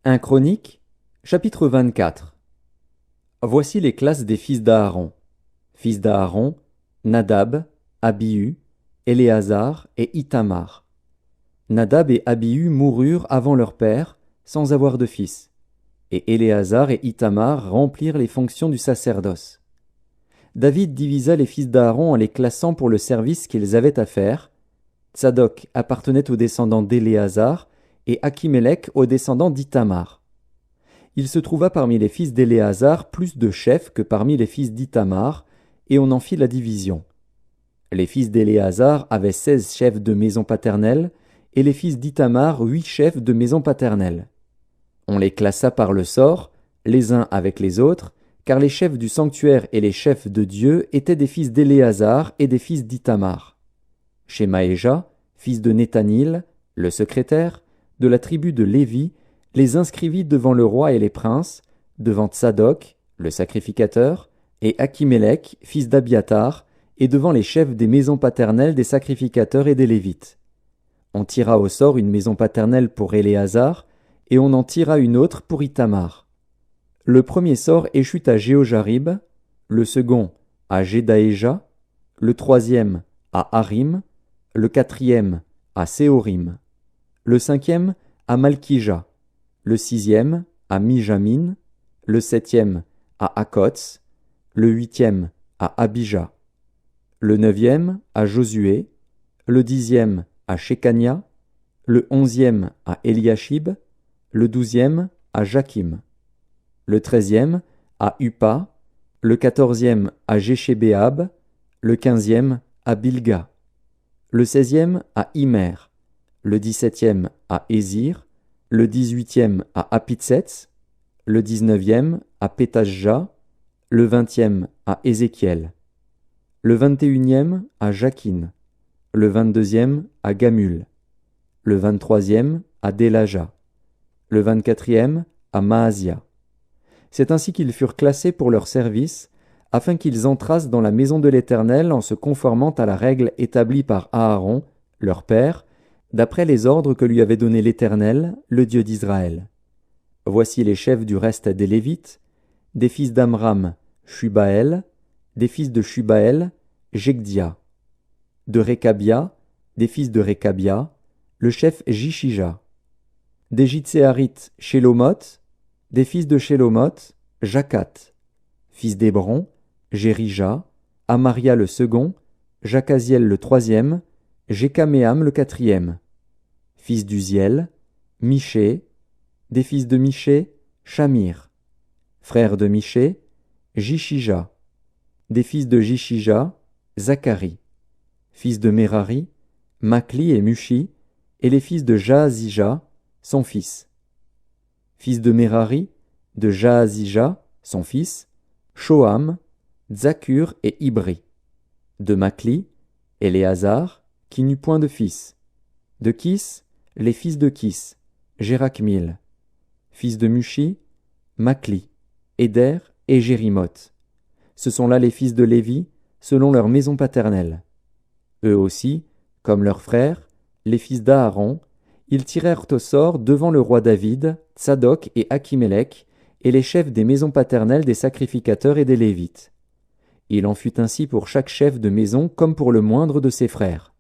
1 Chronique, chapitre 24. Voici les classes des fils d'Aaron. Fils d'Aaron, Nadab, Abihu, Éléazar et Ithamar. Nadab et Abihu moururent avant leur père, sans avoir de fils. Et Éléazar et Ithamar remplirent les fonctions du sacerdoce. David divisa les fils d'Aaron en les classant pour le service qu'ils avaient à faire. Tsadok appartenait aux descendants d'Éléazar, et Akhimelech aux descendants d'Ithamar. Il se trouva parmi les fils d'Éléazar plus de chefs que parmi les fils d'Ithamar, et on en fit la division. Les fils d'Éléazar avaient 16 chefs de maison paternelle, et les fils d'Ithamar 8 chefs de maison paternelle. On les classa par le sort, les uns avec les autres, car les chefs du sanctuaire et les chefs de Dieu étaient des fils d'Éléazar et des fils d'Ithamar. Shemaéja, fils de Nethanil, le secrétaire, de la tribu de Lévi, les inscrivit devant le roi et les princes, devant Tsadok, le sacrificateur, et Akhimelech, fils d'Abiatar, et devant les chefs des maisons paternelles des sacrificateurs et des Lévites. On tira au sort une maison paternelle pour Éléazar, et on en tira une autre pour Ithamar. Le premier sort échut à Jéhojarib, le second à Jedaéja, le troisième à Harim, le quatrième à Séorim, le cinquième à Malkija, le sixième à Mijamin, le septième à Akots, le huitième à Abija, le neuvième à Josué, le dixième à Shekania, le onzième à Eliashib, le douzième à Jakim, le treizième à Uppa, le quatorzième à Jéchébéab, le quinzième à Bilga, le seizième à Immer, le 17e à Ézir, le 18e à Apitsets, le 19e à Pétashja, le 20e à Ézéchiel, le 21e à Jakin, le 22e à Gamul, le 23e à Délaja, le 24e à Maasia. C'est ainsi qu'ils furent classés pour leur service, afin qu'ils entrassent dans la maison de l'Éternel en se conformant à la règle établie par Aaron, leur père, d'après les ordres que lui avait donnés l'Éternel, le Dieu d'Israël. Voici les chefs du reste des Lévites, des fils d'Amram, Shubaël, des fils de Shubaël, Jegdia, de Rékabia, des fils de Rékabia, le chef Jishija, des Jitséarites, Shélomoth, des fils de Shélomoth, Jakat, fils d'Hébron, Jérija, Amaria le second, Jakaziel le troisième, Jékaméam le quatrième, fils d'Uziel, Miché, des fils de Miché, Shamir, frère de Miché, Jishija, des fils de Jishija, Zacharie, fils de Merari, Makli et Mushi, et les fils de Jaazija, son fils. Fils de Merari, de Jaazija, son fils, Shoham, Zakur et Ibri. De Makli, Éléazar, qui n'eut point de fils. De Kis, les fils de Kis, Jérakmil. Fils de Mushi, Makli, Éder et Jérimoth. Ce sont là les fils de Lévi, selon leur maison paternelle. Eux aussi, comme leurs frères, les fils d'Aaron, ils tirèrent au sort devant le roi David, Tsadok et Akhimelech, et les chefs des maisons paternelles des sacrificateurs et des Lévites. Il en fut ainsi pour chaque chef de maison comme pour le moindre de ses frères.